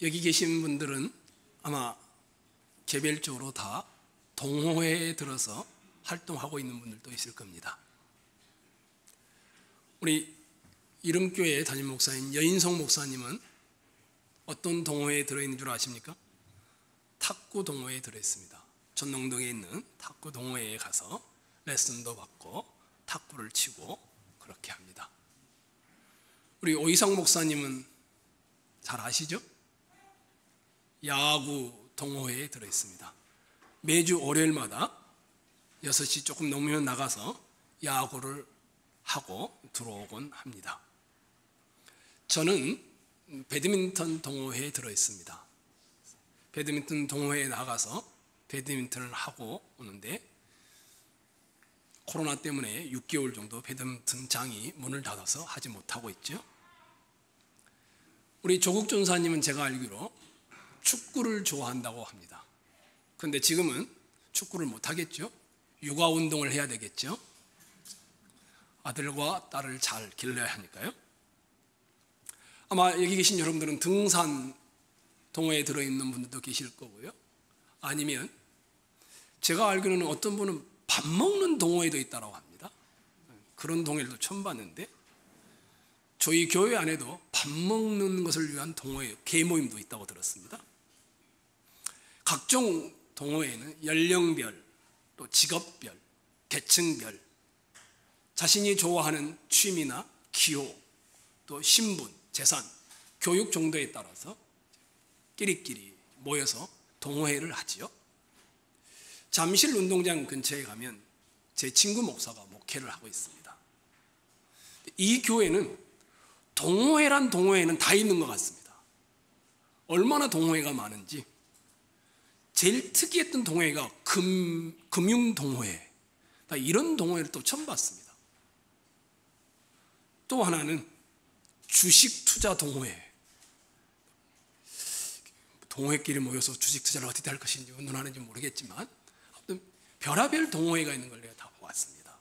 여기 계신 분들은 아마 개별적으로 다 동호회에 들어서 활동하고 있는 분들도 있을 겁니다. 우리 이름교회 담임 목사인 여인성 목사님은 어떤 동호회에 들어있는 줄 아십니까? 탁구 동호회에 들어있습니다. 전농동에 있는 탁구 동호회에 가서 레슨도 받고 탁구를 치고 그렇게 합니다. 우리 오이상 목사님은 잘 아시죠? 야구 동호회에 들어있습니다. 매주 월요일마다 6시 조금 넘으면 나가서 야구를 하고 들어오곤 합니다. 저는 배드민턴 동호회에 들어있습니다. 배드민턴 동호회에 나가서 배드민턴을 하고 오는데 코로나 때문에 6개월 정도 배드민턴장이 문을 닫아서 하지 못하고 있죠. 우리 조국 전사님은 제가 알기로 축구를 좋아한다고 합니다. 그런데 지금은 축구를 못하겠죠. 육아운동을 해야 되겠죠. 아들과 딸을 잘 길러야 하니까요. 아마 여기 계신 여러분들은 등산 동호회에 들어있는 분들도 계실 거고요. 아니면 제가 알기로는 어떤 분은 밥 먹는 동호회도 있다고 합니다. 그런 동호회도 처음 봤는데 저희 교회 안에도 밥 먹는 것을 위한 동호회, 계모임도 있다고 들었습니다. 각종 동호회는 연령별, 또 직업별, 계층별, 자신이 좋아하는 취미나 기호, 또 신분, 재산, 교육 정도에 따라서 끼리끼리 모여서 동호회를 하지요. 잠실 운동장 근처에 가면 제 친구 목사가 목회를 하고 있습니다. 이 교회는 동호회란 동호회는 다 있는 것 같습니다. 얼마나 동호회가 많은지. 제일 특이했던 동호회가 금융동호회. 이런 동호회를 또 처음 봤습니다. 또 하나는 주식투자동호회. 동호회끼리 모여서 주식투자를 어떻게 할 것인지 운동하는지 모르겠지만 아무튼 별의별 동호회가 있는 걸 내가 다 보았습니다.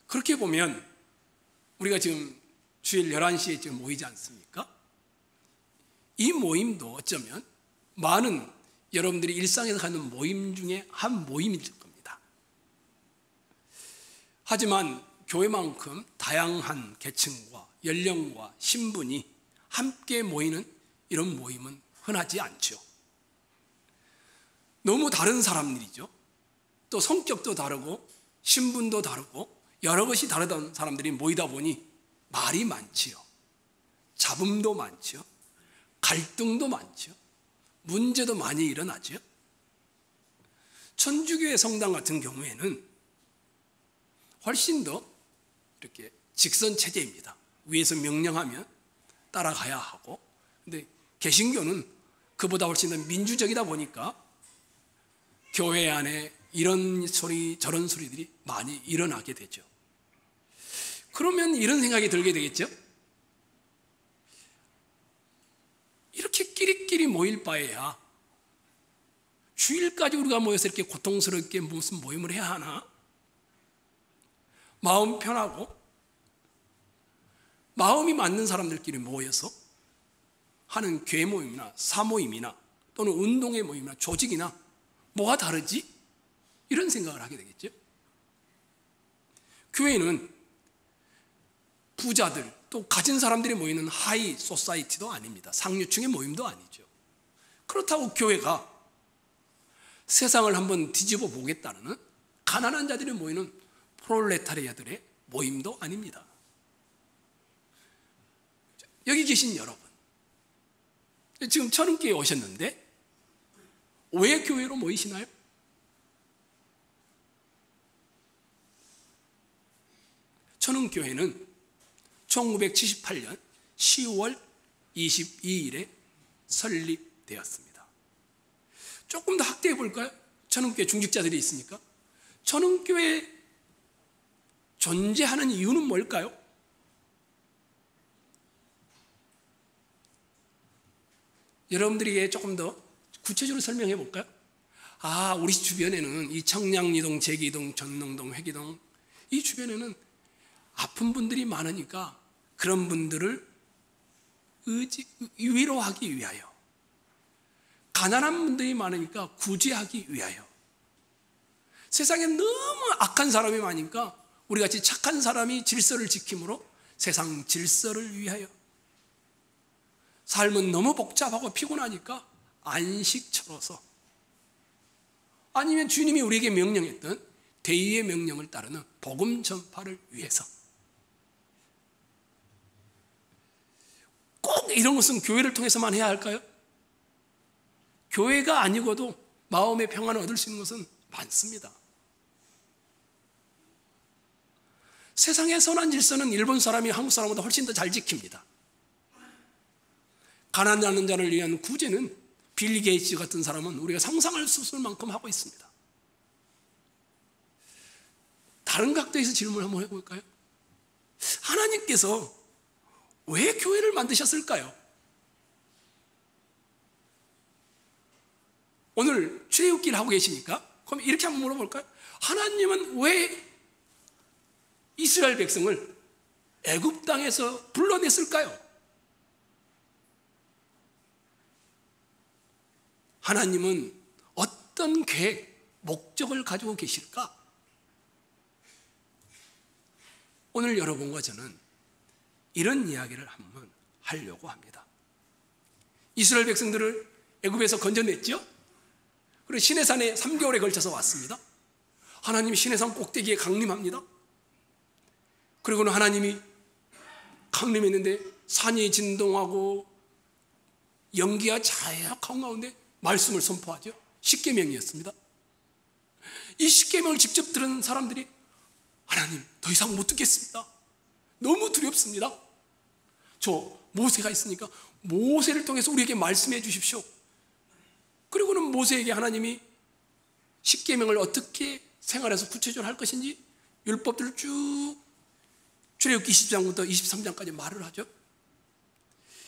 그렇게 보면 우리가 지금 주일 11시에 지금 모이지 않습니까? 이 모임도 어쩌면 많은 여러분들이 일상에서 하는 모임 중에 한 모임일 겁니다. 하지만 교회만큼 다양한 계층과 연령과 신분이 함께 모이는 이런 모임은 흔하지 않죠. 너무 다른 사람들이죠. 또 성격도 다르고 신분도 다르고 여러 것이 다르던 사람들이 모이다 보니 말이 많지요. 잡음도 많지요. 갈등도 많지요. 문제도 많이 일어나죠. 천주교의 성당 같은 경우에는 훨씬 더 이렇게 직선 체제입니다. 위에서 명령하면 따라가야 하고, 근데 개신교는 그보다 훨씬 더 민주적이다 보니까 교회 안에 이런 소리 저런 소리들이 많이 일어나게 되죠. 그러면 이런 생각이 들게 되겠죠. 이렇게 끼리끼리 모일 바에야 주일까지 우리가 모여서 이렇게 고통스럽게 무슨 모임을 해야 하나? 마음 편하고 마음이 맞는 사람들끼리 모여서 하는 교회 모임이나 사모임이나 또는 운동의 모임이나 조직이나 뭐가 다르지? 이런 생각을 하게 되겠죠. 교회는 부자들 또 가진 사람들이 모이는 하이 소사이티도 아닙니다. 상류층의 모임도 아니죠. 그렇다고 교회가 세상을 한번 뒤집어 보겠다는 가난한 자들이 모이는 프롤레타리아들의 모임도 아닙니다. 여기 계신 여러분, 지금 천은교회에 오셨는데 왜 교회로 모이시나요? 천은교회는 1978년 10월 22일에 설립되었습니다. 조금 더 확대해 볼까요? 천은교회 중직자들이 있으니까. 천은교회 존재하는 이유는 뭘까요? 여러분들에게 조금 더 구체적으로 설명해 볼까요? 우리 주변에는 이 청량리동, 제기동, 전농동, 회기동 이 주변에는 아픈 분들이 많으니까 그런 분들을 위로하기 위하여, 가난한 분들이 많으니까 구제하기 위하여, 세상에 너무 악한 사람이 많으니까 우리같이 착한 사람이 질서를 지킴으로 세상 질서를 위하여, 삶은 너무 복잡하고 피곤하니까 안식처로서, 아니면 주님이 우리에게 명령했던 대의의 명령을 따르는 복음 전파를 위해서. 꼭 이런 것은 교회를 통해서만 해야 할까요? 교회가 아니고도 마음의 평안을 얻을 수 있는 것은 많습니다. 세상의 선한 질서는 일본 사람이 한국 사람보다 훨씬 더 잘 지킵니다. 가난하는 자를 위한 구제는 빌 게이츠 같은 사람은 우리가 상상할 수 없을 만큼 하고 있습니다. 다른 각도에서 질문을 한번 해볼까요? 하나님께서 왜 교회를 만드셨을까요? 오늘 출애굽기를 하고 계시니까 그럼 이렇게 한번 물어볼까요? 하나님은 왜 이스라엘 백성을 애굽 땅에서 불러냈을까요? 하나님은 어떤 계획, 목적을 가지고 계실까? 오늘 여러분과 저는 이런 이야기를 한번 하려고 합니다. 이스라엘 백성들을 애굽에서 건져냈죠? 그리고 시내산에 3개월에 걸쳐서 왔습니다. 하나님이 시내산 꼭대기에 강림합니다. 그리고는 하나님이 강림했는데 산이 진동하고 연기가 자약한 가운데 말씀을 선포하죠. 십계명이었습니다. 이 십계명을 직접 들은 사람들이 하나님 더 이상 못 듣겠습니다. 너무 두렵습니다. 저 모세가 있으니까 모세를 통해서 우리에게 말씀해 주십시오. 그리고는 모세에게 하나님이 십계명을 어떻게 생활해서 구체적으로 할 것인지 율법들을 쭉 출애굽기 20장부터 23장까지 말을 하죠.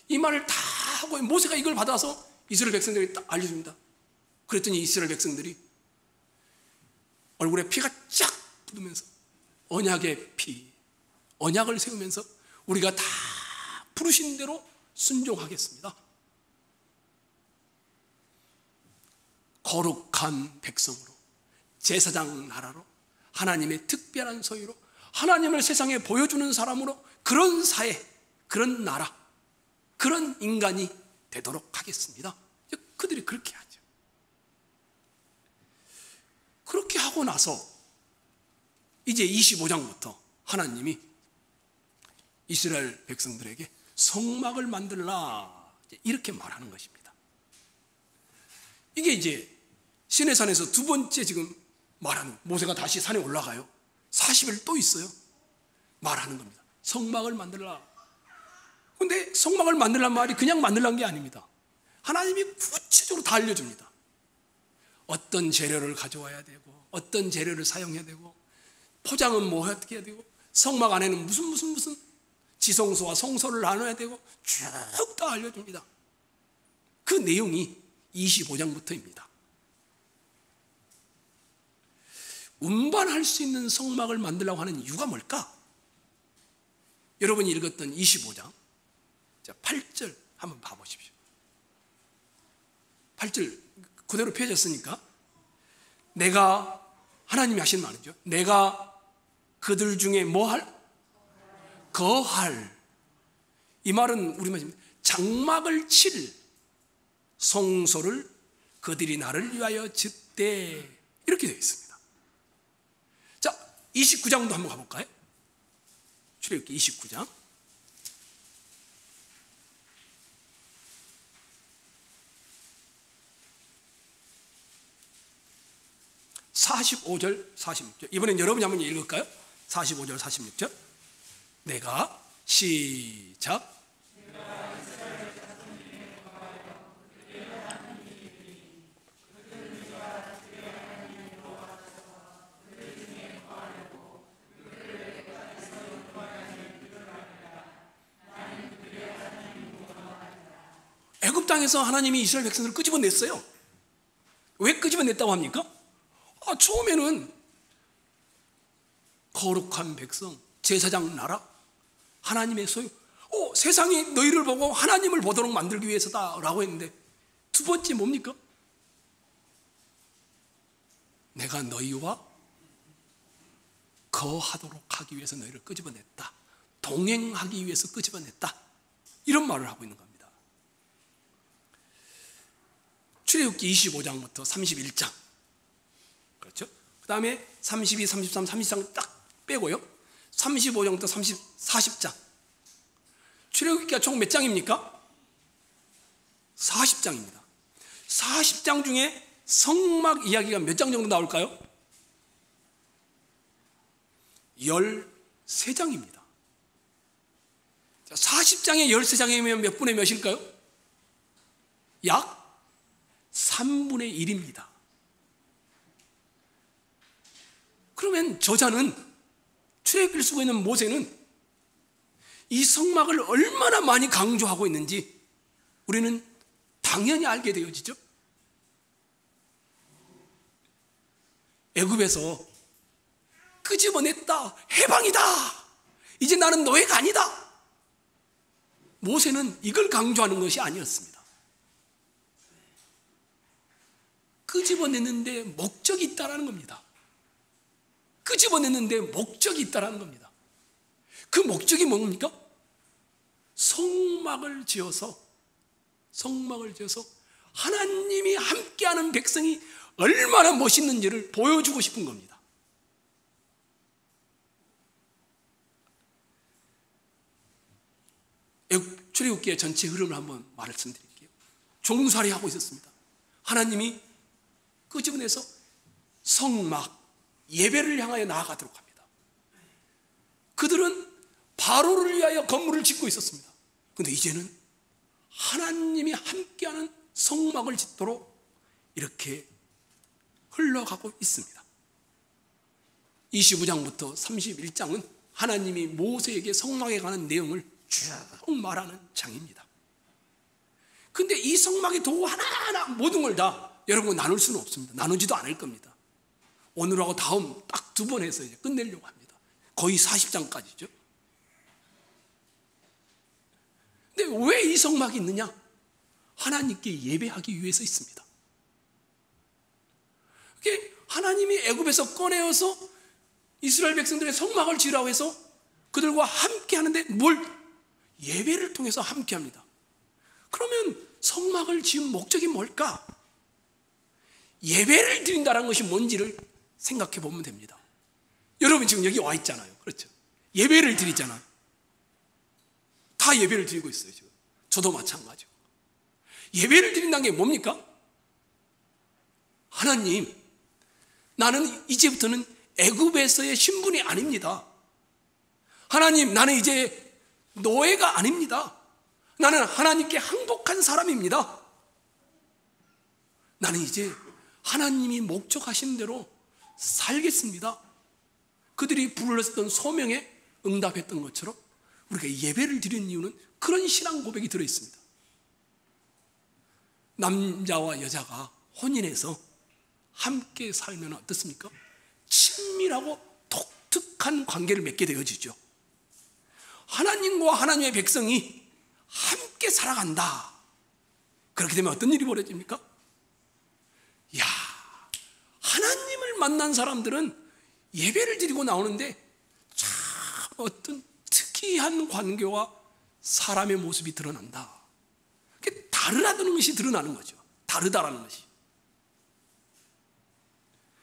이 말을 다 하고 모세가 이걸 받아서 이스라엘 백성들에게 딱 알려줍니다. 그랬더니 이스라엘 백성들이 얼굴에 피가 쫙 묻으면서 언약의 피, 언약을 세우면서 우리가 다 부르신 대로 순종하겠습니다. 거룩한 백성으로, 제사장 나라로, 하나님의 특별한 소유로, 하나님을 세상에 보여주는 사람으로, 그런 사회, 그런 나라, 그런 인간이 되도록 하겠습니다. 그들이 그렇게 하죠. 그렇게 하고 나서 이제 25장부터 하나님이 이스라엘 백성들에게 성막을 만들라 이렇게 말하는 것입니다. 이게 이제 시내산에서 두 번째 지금 말하는, 모세가 다시 산에 올라가요. 40일 또 있어요. 말하는 겁니다. 성막을 만들라. 근데 성막을 만들란 말이 그냥 만들란 게 아닙니다. 하나님이 구체적으로 다 알려줍니다. 어떤 재료를 가져와야 되고, 어떤 재료를 사용해야 되고, 포장은 뭐 어떻게 해야 되고, 성막 안에는 무슨 지성소와 성소를 나눠야 되고, 쭉 다 알려줍니다. 그 내용이 25장부터입니다. 운반할 수 있는 성막을 만들려고 하는 이유가 뭘까? 여러분이 읽었던 25장 8절 한번 봐보십시오. 8절 그대로 펴졌으니까, 내가, 하나님이 하신 말이죠. 내가 그들 중에 거할. 이 말은 우리말입니다. 장막을 칠 성소를 그들이 나를 위하여 짓되, 이렇게 되어 있습니다. 자, 29장도 한번 가볼까요? 출애굽기 29장 45절 46절. 이번엔 여러분이 한번 읽을까요? 45절 46절. 내가 시작. 애굽 땅에서 하나님이 이스라엘 백성들을 끄집어냈어요. 왜 끄집어냈다고 합니까? 처음에는 거룩한 백성, 제사장 나라, 하나님의 소유, 세상이 너희를 보고 하나님을 보도록 만들기 위해서다라고 했는데, 두 번째 뭡니까? 내가 너희와 거하도록 하기 위해서 너희를 끄집어냈다. 동행하기 위해서 끄집어냈다. 이런 말을 하고 있는 겁니다. 출애굽기 25장부터 31장, 그렇죠? 그 다음에 32, 33, 34장 딱 빼고요, 35장부터 40장. 출애굽기가 총 몇 장입니까? 40장입니다. 40장 중에 성막 이야기가 몇 장 정도 나올까요? 13장입니다. 40장에 13장이면 몇 분의 몇일까요? 약 3분의 1입니다. 그러면 저자는, 출애굽기를 쓰고 있는 모세는 이 성막을 얼마나 많이 강조하고 있는지 우리는 당연히 알게 되어지죠. 애굽에서 끄집어냈다, 해방이다, 이제 나는 노예가 아니다. 모세는 이걸 강조하는 것이 아니었습니다. 끄집어냈는데 목적이 있다는 겁니다. 끄집어냈는데 목적이 있다는 겁니다. 그 목적이 뭡니까? 성막을 지어서 하나님이 함께하는 백성이 얼마나 멋있는지를 보여주고 싶은 겁니다. 출애굽기의 전체 흐름을 한번 말씀드릴게요. 종살이하고 있었습니다. 하나님이 끄집어내서 성막, 예배를 향하여 나아가도록 합니다. 그들은 바로를 위하여 건물을 짓고 있었습니다. 그런데 이제는 하나님이 함께하는 성막을 짓도록 이렇게 흘러가고 있습니다. 25장부터 31장은 하나님이 모세에게 성막에 관한 내용을 쭉 말하는 장입니다. 근데 이 성막의 도구 하나하나 모든 걸 다 여러분 나눌 수는 없습니다. 나누지도 않을 겁니다. 오늘하고 다음 딱 두 번 해서 이제 끝내려고 합니다. 거의 40장까지죠. 근데 왜 이 성막이 있느냐? 하나님께 예배하기 위해서 있습니다. 하나님이 애굽에서 꺼내어서 이스라엘 백성들의 성막을 지으라고 해서 그들과 함께 하는데 뭘? 예배를 통해서 함께 합니다. 그러면 성막을 지은 목적이 뭘까? 예배를 드린다는 것이 뭔지를 생각해 보면 됩니다. 여러분 지금 여기 와 있잖아요. 그렇죠? 예배를 드리잖아요. 다 예배를 드리고 있어요. 지금. 저도 마찬가지고. 예배를 드린다는 게 뭡니까? 하나님, 나는 이제부터는 애굽에서의 신분이 아닙니다. 하나님, 나는 이제 노예가 아닙니다. 나는 하나님께 항복한 사람입니다. 나는 이제 하나님이 목적하신 대로 살겠습니다. 그들이 불렀던 소명에 응답했던 것처럼 우리가 예배를 드리는 이유는 그런 신앙 고백이 들어있습니다. 남자와 여자가 혼인해서 함께 살면 어떻습니까? 친밀하고 독특한 관계를 맺게 되어지죠. 하나님과 하나님의 백성이 함께 살아간다. 그렇게 되면 어떤 일이 벌어집니까? 야, 하나님을 만난 사람들은 예배를 드리고 나오는데 참 어떤 특이한 관계와 사람의 모습이 드러난다. 그게 다르다는 것이 드러나는 거죠. 다르다라는 것이.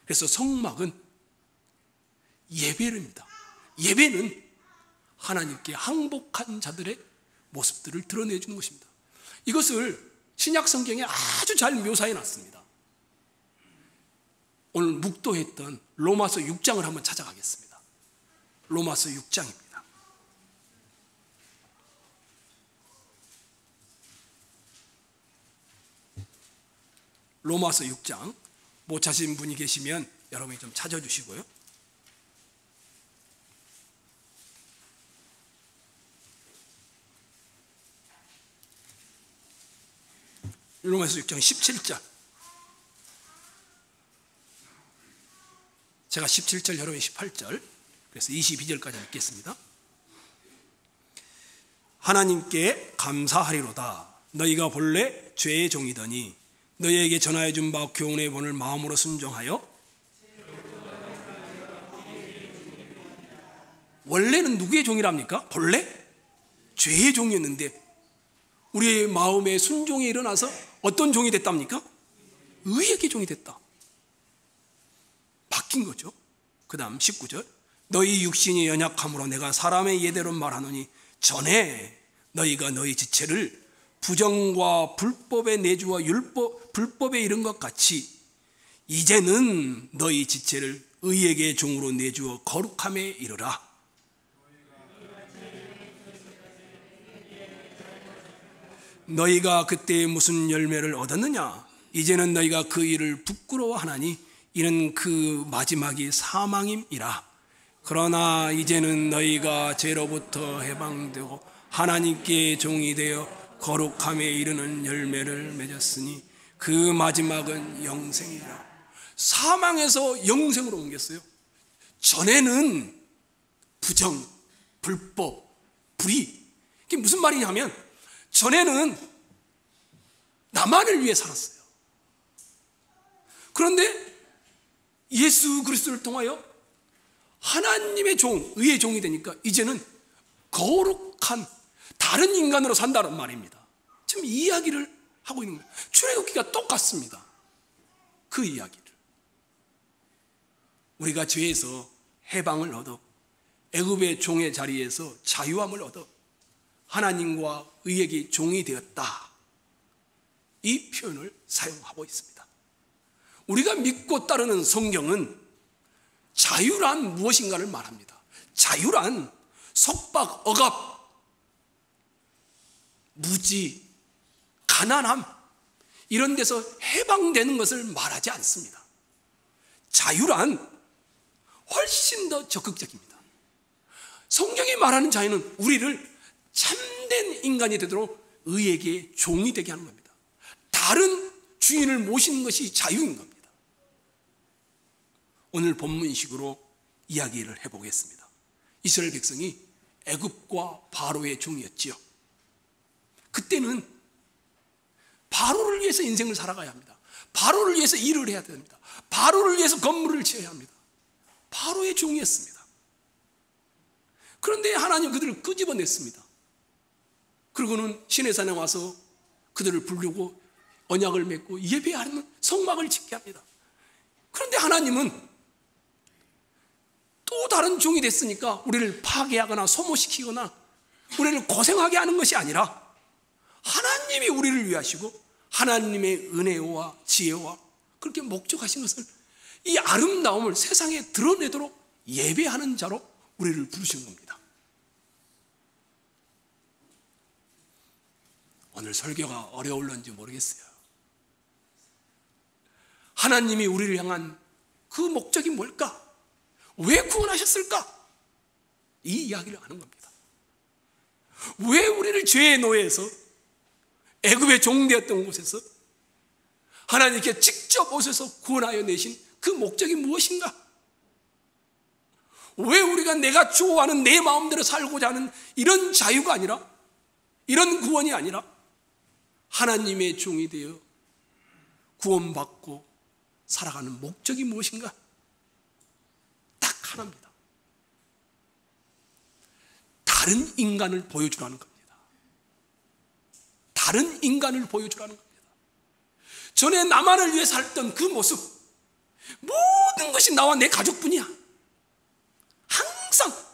그래서 성막은 예배입니다. 예배는 하나님께 항복한 자들의 모습들을 드러내주는 것입니다. 이것을 신약 성경에 아주 잘 묘사해 놨습니다. 오늘 묵도했던 로마서 6장을 한번 찾아가겠습니다. 로마서 6장입니다. 로마서 6장 못 찾으신 분이 계시면 여러분이 좀 찾아주시고요. 로마서 6장 17절. 제가 17절, 여러분이 18절, 그래서 22절까지 읽겠습니다. 하나님께 감사하리로다. 너희가 본래 죄의 종이더니 너희에게 전하여 준 바 교훈의 본을 마음으로 순종하여. 원래는 누구의 종이랍니까? 본래 죄의 종이었는데 우리의 마음에 순종이 일어나서 어떤 종이 됐답니까? 의의 종이 됐다. 바뀐 거죠. 그 다음 19절. 너희 육신이 연약함으로 내가 사람의 예대로 말하노니 전에 너희가 너희 지체를 부정과 불법의 내주와 불법에 이른 것 같이 이제는 너희 지체를 의에게 종으로 내주어 거룩함에 이르라. 너희가 그때 무슨 열매를 얻었느냐? 이제는 너희가 그 일을 부끄러워하나니 이는 그 마지막이 사망임이라. 그러나 이제는 너희가 죄로부터 해방되고 하나님께 종이 되어 거룩함에 이르는 열매를 맺었으니 그 마지막은 영생이라. 사망에서 영생으로 옮겼어요. 전에는 부정, 불법, 불의. 이게 무슨 말이냐면 전에는 나만을 위해 살았어요. 그런데 예수 그리스도를 통하여 하나님의 종, 의의 종이 되니까 이제는 거룩한 다른 인간으로 산다는 말입니다. 지금 이 이야기를 하고 있는 거예요. 출애굽기가 똑같습니다. 그 이야기를. 우리가 죄에서 해방을 얻어 애굽의 종의 자리에서 자유함을 얻어 하나님과 의에게 종이 되었다. 이 표현을 사용하고 있습니다. 우리가 믿고 따르는 성경은 자유란 무엇인가를 말합니다. 자유란 속박, 억압, 무지, 가난함 이런 데서 해방되는 것을 말하지 않습니다. 자유란 훨씬 더 적극적입니다. 성경이 말하는 자유는 우리를 참된 인간이 되도록 의에게 종이 되게 하는 겁니다. 다른 주인을 모시는 것이 자유인 겁니다. 오늘 본문식으로 이야기를 해보겠습니다. 이스라엘 백성이 애굽과 바로의 종이었지요. 그때는 바로를 위해서 인생을 살아가야 합니다. 바로를 위해서 일을 해야 됩니다. 바로를 위해서 건물을 지어야 합니다. 바로의 종이었습니다. 그런데 하나님 그들을 끄집어냈습니다. 그리고는 시내산에 와서 그들을 부르고 언약을 맺고 예배하는 성막을 짓게 합니다. 그런데 하나님은 또 다른 종이 됐으니까 우리를 파괴하거나 소모시키거나 우리를 고생하게 하는 것이 아니라 하나님이 우리를 위하시고 하나님의 은혜와 지혜와 그렇게 목적하신 것을 이 아름다움을 세상에 드러내도록 예배하는 자로 우리를 부르신 겁니다. 오늘 설교가 어려울런지 모르겠어요. 하나님이 우리를 향한 그 목적이 뭘까? 왜 구원하셨을까? 이 이야기를 하는 겁니다. 왜 우리를 죄의 노예에서 애굽의 종되었던 곳에서 하나님께 직접 오셔서 구원하여 내신 그 목적이 무엇인가? 왜 우리가 내가 좋아하는 내 마음대로 살고자 하는 이런 자유가 아니라 이런 구원이 아니라 하나님의 종이 되어 구원받고 살아가는 목적이 무엇인가? 딱 하나입니다. 다른 인간을 보여주라는 겁니다. 다른 인간을 보여주라는 겁니다. 전에 나만을 위해 살던 그 모습, 모든 것이 나와 내 가족뿐이야. 항상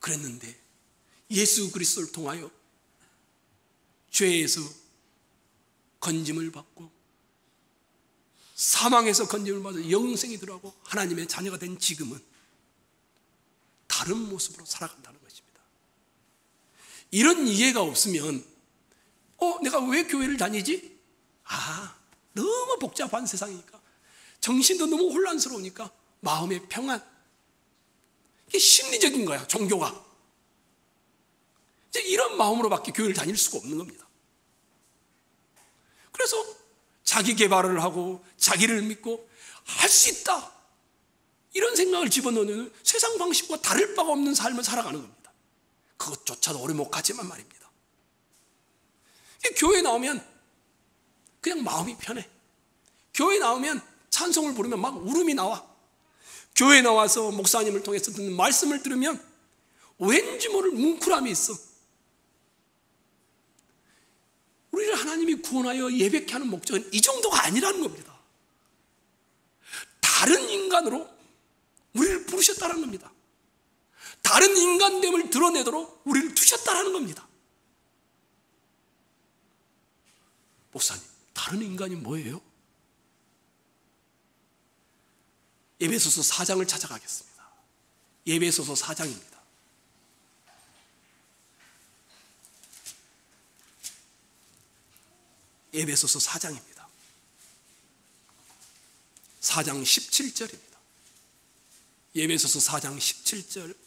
그랬는데 예수 그리스도를 통하여 죄에서 건짐을 받고 사망에서 건짐을 받아 영생이 들어가고 하나님의 자녀가 된 지금은 다른 모습으로 살아간다는 것입니다. 이런 이해가 없으면 내가 왜 교회를 다니지? 너무 복잡한 세상이니까 정신도 너무 혼란스러우니까 마음의 평안, 이게 심리적인 거야. 종교가 이제 이런 마음으로밖에 교회를 다닐 수가 없는 겁니다. 그래서 자기 개발을 하고 자기를 믿고 할 수 있다 이런 생각을 집어넣는 세상 방식과 다를 바가 없는 삶을 살아가는 겁니다. 그것조차도 오래 못 가지만 말입니다. 교회 나오면 그냥 마음이 편해. 교회 나오면 찬송을 부르면 막 울음이 나와. 교회 나와서 목사님을 통해서 듣는 말씀을 들으면 왠지 모를 뭉클함이 있어. 우리를 하나님이 구원하여 예배케 하는 목적은 이 정도가 아니라는 겁니다. 다른 인간으로 우리를 부르셨다는 겁니다. 다른 인간됨을 드러내도록 우리를 두셨다는 겁니다. 목사님, 다른 인간이 뭐예요? 에베소서 4장을 찾아가겠습니다. 에베소서 4장입니다. 에베소서 4장입니다. 4장 17절입니다. 에베소서 4장 17절.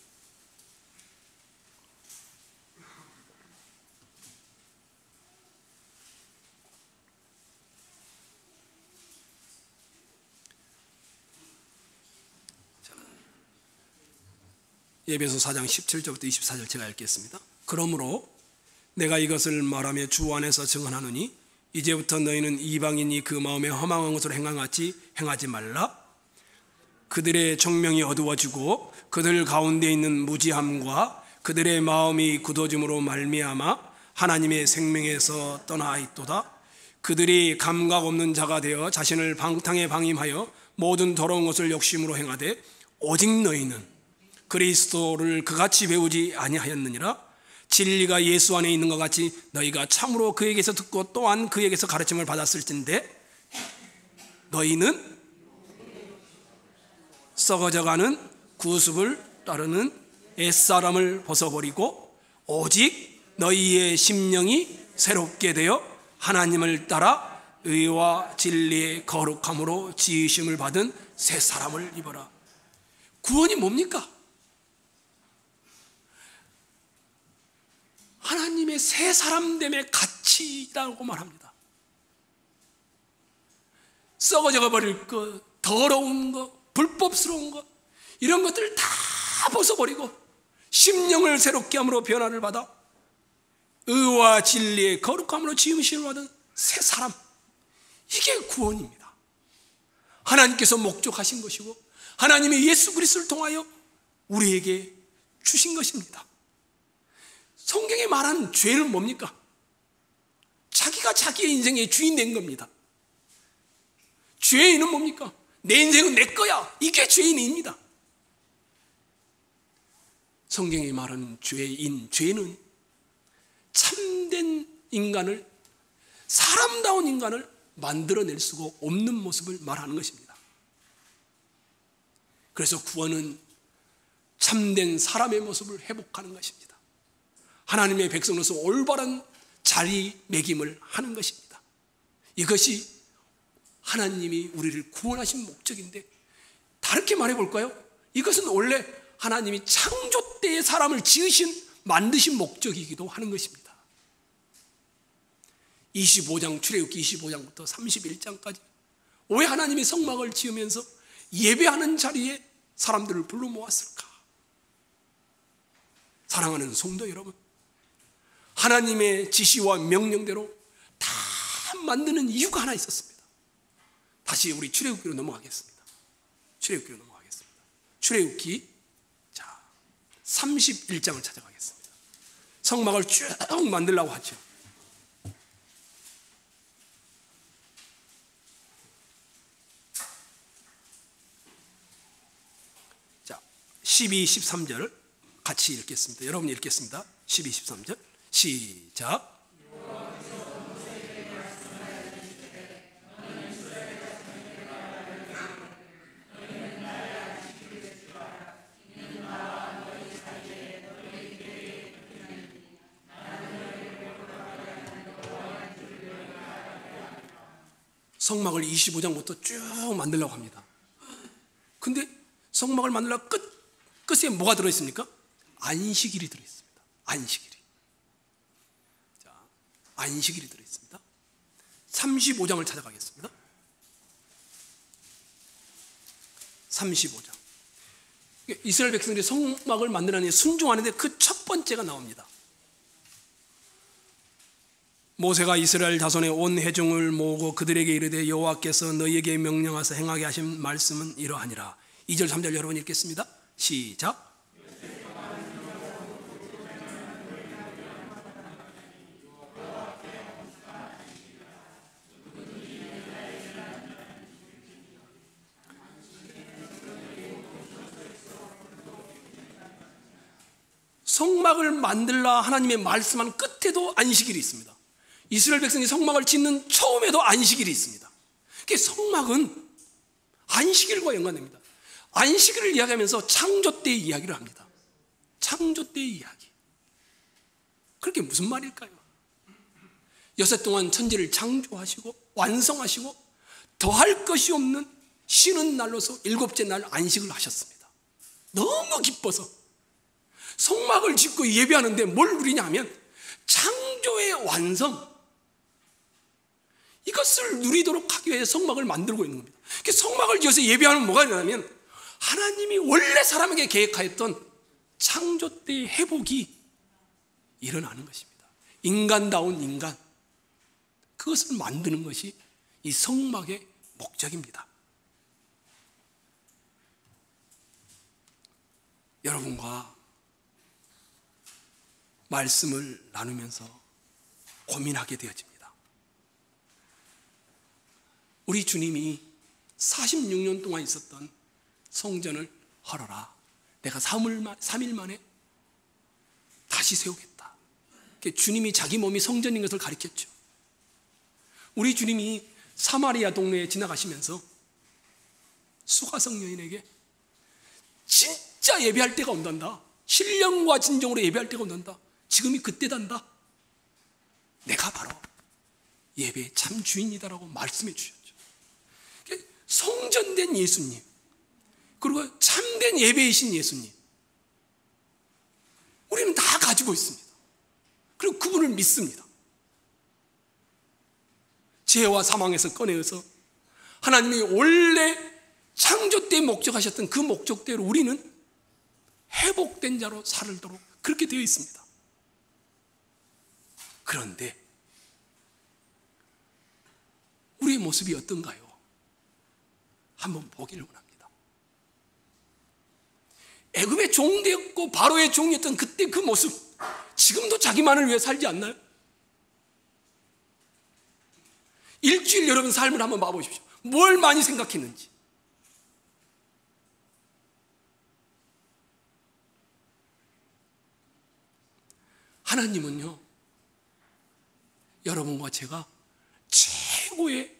에베소 4장 17절부터 24절 제가 읽겠습니다. 그러므로 내가 이것을 말하며 주 안에서 증언하노니 이제부터 너희는 이방인이 그 마음에 허망한 것으로 행한 같이 행하지 말라. 그들의 정명이 어두워지고 그들 가운데 있는 무지함과 그들의 마음이 굳어짐으로 말미암아 하나님의 생명에서 떠나 있도다. 그들이 감각 없는 자가 되어 자신을 방탕에 방임하여 모든 더러운 것을 욕심으로 행하되 오직 너희는 그리스도를 그같이 배우지 아니하였느니라. 진리가 예수 안에 있는 것 같이 너희가 참으로 그에게서 듣고 또한 그에게서 가르침을 받았을진데 너희는 썩어져가는 구습을 따르는 옛사람을 벗어버리고 오직 너희의 심령이 새롭게 되어 하나님을 따라 의와 진리의 거룩함으로 지으심을 받은 새 사람을 입어라. 구원이 뭡니까? 하나님의 새 사람됨의 가치라고 말합니다. 썩어져 버릴 것, 더러운 것, 불법스러운 것, 이런 것들을 다 벗어버리고 심령을 새롭게 함으로 변화를 받아 의와 진리의 거룩함으로 지음심을 받은 새 사람, 이게 구원입니다. 하나님께서 목적하신 것이고 하나님이 예수 그리스도를 통하여 우리에게 주신 것입니다. 성경에 말하는 죄는 뭡니까? 자기가 자기의 인생의 주인 된 겁니다. 죄인은 뭡니까? 내 인생은 내 거야. 이게 죄인입니다. 성경이 말하는 죄는 참된 인간을, 사람다운 인간을 만들어낼 수가 없는 모습을 말하는 것입니다. 그래서 구원은 참된 사람의 모습을 회복하는 것입니다. 하나님의 백성으로서 올바른 자리매김을 하는 것입니다. 이것이 하나님이 우리를 구원하신 목적인데, 다르게 말해볼까요? 이것은 원래 하나님이 창조 때의 사람을 만드신 목적이기도 하는 것입니다. 25장, 출애굽기 25장부터 31장까지 왜 하나님이 성막을 지으면서 예배하는 자리에 사람들을 불러 모았을까? 사랑하는 성도 여러분, 하나님의 지시와 명령대로 다 만드는 이유가 하나 있었습니다. 다시 우리 출애굽기로 넘어가겠습니다. 출애굽기 31장을 찾아가겠습니다. 성막을 쭉 만들려고 하죠. 자, 12, 13절 같이 읽겠습니다. 여러분이 읽겠습니다. 12, 13절 시작. 성막을 25장부터 쭉 만들려고 합니다. 근데 성막을 만들려고 끝에 뭐가 들어있습니까? 안식일이 들어있습니다. 안식일이 들어있습니다. 35장을 찾아가겠습니다. 35장. 이스라엘 백성들이 성막을 만들라니 순종하는데 그 첫 번째가 나옵니다. 모세가 이스라엘 자손의 온 회중을 모으고 그들에게 이르되 여호와께서 너희에게 명령하사 행하게 하신 말씀은 이러하니라. 2절 3절 여러분 읽겠습니다. 시작. 성막을 만들라 하나님의 말씀한 끝에도 안식일이 있습니다. 이스라엘 백성이 성막을 짓는 처음에도 안식일이 있습니다. 성막은 안식일과 연관됩니다. 안식일을 이야기하면서 창조 때의 이야기를 합니다. 창조 때의 이야기. 그게 무슨 말일까요? 여섯 동안 천지를 창조하시고 완성하시고 더할 것이 없는 쉬는 날로서 일곱째 날 안식을 하셨습니다. 너무 기뻐서 성막을 짓고 예배하는데 뭘 누리냐 하면 창조의 완성, 이것을 누리도록 하기 위해 성막을 만들고 있는 겁니다. 성막을 지어서 예배하면 뭐가 일어나면 하나님이 원래 사람에게 계획하였던 창조 때의 회복이 일어나는 것입니다. 인간다운 인간, 그것을 만드는 것이 이 성막의 목적입니다. 여러분과 말씀을 나누면서 고민하게 되어집니다. 우리 주님이 46년 동안 있었던 성전을 헐어라. 내가 3일 만에 다시 세우겠다. 주님이 자기 몸이 성전인 것을 가르쳤죠. 우리 주님이 사마리아 동네에 지나가시면서 수가성 여인에게 진짜 예배할 때가 온단다. 신령과 진정으로 예배할 때가 온단다. 지금이 그때단다. 내가 바로 예배의 참 주인이다라고 말씀해 주셨죠. 성전된 예수님, 그리고 참된 예배이신 예수님, 우리는 다 가지고 있습니다. 그리고 그분을 믿습니다. 죄와 사망에서 꺼내어서 하나님이 원래 창조 때 목적하셨던 그 목적대로 우리는 회복된 자로 살도록 그렇게 되어 있습니다. 그런데 우리의 모습이 어떤가요? 한번 보기를 원합니다. 애굽의 종되었고 바로의 종이었던 그때 그 모습, 지금도 자기만을 위해 살지 않나요? 일주일 여러분 삶을 한번 봐보십시오. 뭘 많이 생각했는지. 하나님은요, 여러분과 제가 최고의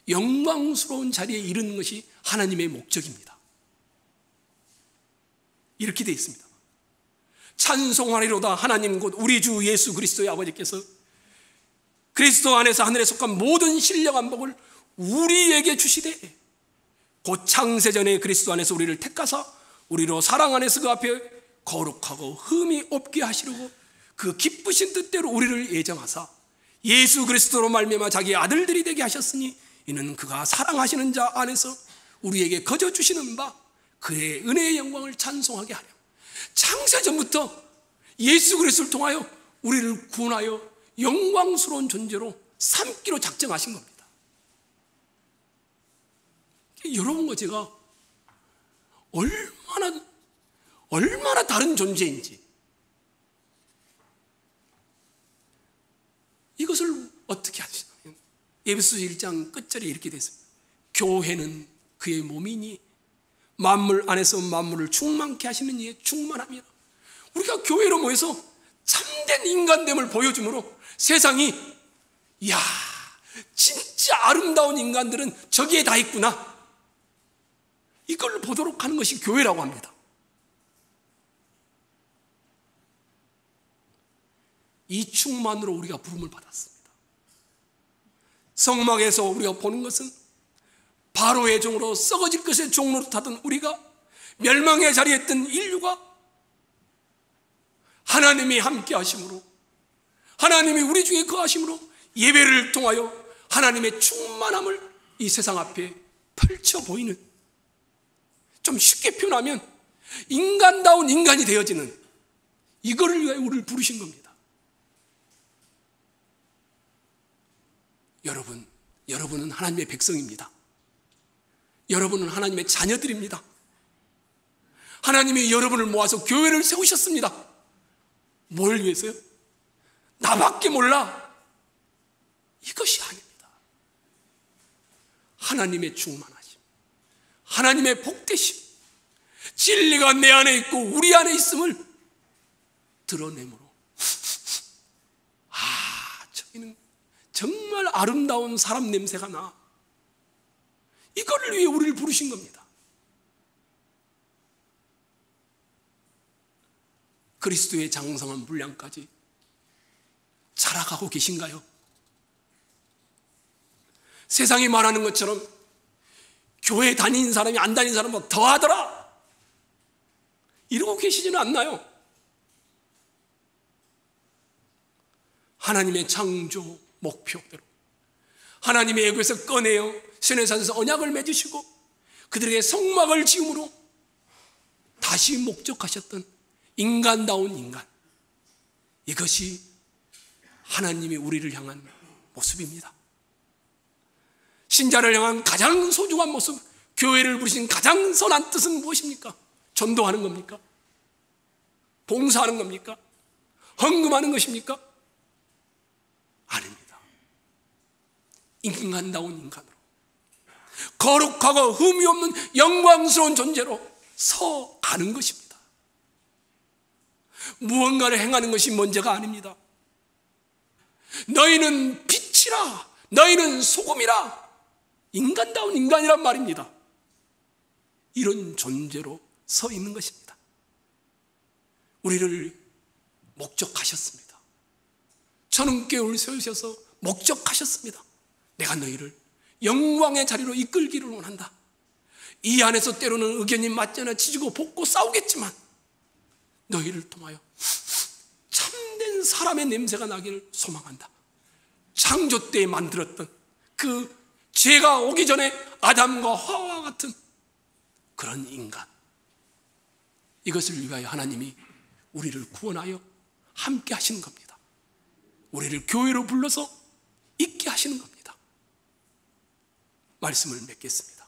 영광스러운 자리에 이르는 것이 하나님의 목적입니다. 이렇게 되어 있습니다. 찬송하리로다 하나님 곧 우리 주 예수 그리스도의 아버지께서 그리스도 안에서 하늘에 속한 모든 신령한 복을 우리에게 주시되 곧 창세전에 그리스도 안에서 우리를 택하사 우리로 사랑 안에서 그 앞에 거룩하고 흠이 없게 하시려고 그 기쁘신 뜻대로 우리를 예정하사 예수 그리스도로 말미암아 자기의 아들들이 되게 하셨으니 이는 그가 사랑하시는 자 안에서 우리에게 거저 주시는 바 그의 은혜의 영광을 찬송하게 하려. 창세전부터 예수 그리스도를 통하여 우리를 구원하여 영광스러운 존재로 삼기로 작정하신 겁니다. 여러분과 제가 얼마나 다른 존재인지 이것을 어떻게 하시나요? 에베소서 1장 끝절에 이렇게 되어 있습니다. 교회는 그의 몸이니 만물 안에서 만물을 충만케 하시는 이의 충만함이라. 우리가 교회로 모여서 참된 인간됨을 보여줌으로 세상이 이야 진짜 아름다운 인간들은 저기에 다 있구나, 이걸 보도록 하는 것이 교회라고 합니다. 이 충만으로 우리가 부름을 받았습니다. 성막에서 우리가 보는 것은 바로의 종으로 썩어질 것의 종로로 타던 우리가 멸망의 자리에 있던 인류가 하나님이 함께 하심으로, 하나님이 우리 중에 거하심으로 예배를 통하여 하나님의 충만함을 이 세상 앞에 펼쳐 보이는, 좀 쉽게 표현하면 인간다운 인간이 되어지는 이거를 위하여 우리를 부르신 겁니다. 여러분은 하나님의 백성입니다. 여러분은 하나님의 자녀들입니다. 하나님이 여러분을 모아서 교회를 세우셨습니다. 뭘 위해서요? 나밖에 몰라. 이것이 아닙니다. 하나님의 충만하심, 하나님의 복되심, 진리가 내 안에 있고 우리 안에 있음을 드러내므로 저기는 정말 아름다운 사람 냄새가 나. 이거를 위해 우리를 부르신 겁니다. 그리스도의 장성한 분량까지 자라가고 계신가요? 세상이 말하는 것처럼 교회 다니는 사람이 안 다니는 사람보다 더하더라 이러고 계시지는 않나요? 하나님의 창조 목표대로 하나님의 애굽에서 꺼내어 시내산에서 언약을 맺으시고 그들에게 성막을 지음으로 다시 목적하셨던 인간다운 인간, 이것이 하나님이 우리를 향한 모습입니다. 신자를 향한 가장 소중한 모습, 교회를 부르신 가장 선한 뜻은 무엇입니까? 전도하는 겁니까? 봉사하는 겁니까? 헌금하는 것입니까? 아닙니다. 인간다운 인간으로, 거룩하고 흠이 없는 영광스러운 존재로 서가는 것입니다. 무언가를 행하는 것이 문제가 아닙니다. 너희는 빛이라, 너희는 소금이라, 인간다운 인간이란 말입니다. 이런 존재로 서 있는 것입니다. 우리를 목적하셨습니다. 천은교회를 세우셔서 목적하셨습니다. 내가 너희를 영광의 자리로 이끌기를 원한다. 이 안에서 때로는 의견이 맞지 않아 지지고 볶고 싸우겠지만 너희를 통하여 참된 사람의 냄새가 나기를 소망한다. 창조 때에 만들었던 그 죄가 오기 전에 아담과 하와와 같은 그런 인간, 이것을 위하여 하나님이 우리를 구원하여 함께 하시는 겁니다. 우리를 교회로 불러서 있게 하시는 겁니다. 말씀을 맺겠습니다.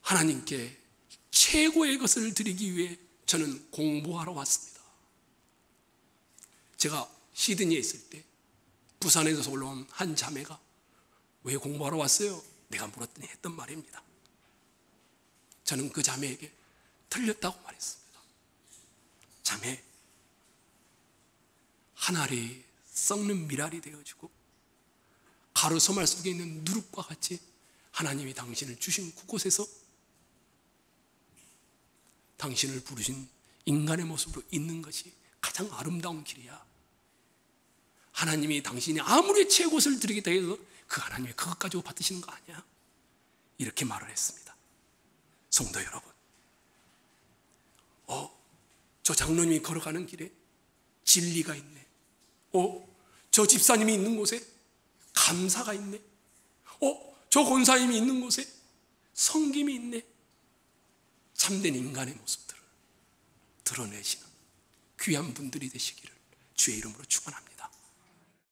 하나님께 최고의 것을 드리기 위해 저는 공부하러 왔습니다. 제가 시드니에 있을 때 부산에서 올라온 한 자매가 왜 공부하러 왔어요? 내가 물었더니 했던 말입니다. 저는 그 자매에게 틀렸다고 말했습니다. 자매, 한 알이 썩는 밀알이 되어지고 가루 소말 속에 있는 누룩과 같이 하나님이 당신을 주신 그곳에서 당신을 부르신 인간의 모습으로 있는 것이 가장 아름다운 길이야. 하나님이 당신이 아무리 최고를 드리겠다 해서 그 하나님이 그것 가지고 받으시는 거 아니야? 이렇게 말을 했습니다. 성도 여러분, 저 장로님이 걸어가는 길에 진리가 있네. 저 집사님이 있는 곳에 감사가 있네. 저 권사님이 있는 곳에 성김이 있네. 참된 인간의 모습들을 드러내시는 귀한 분들이 되시기를 주의 이름으로 축원합니다.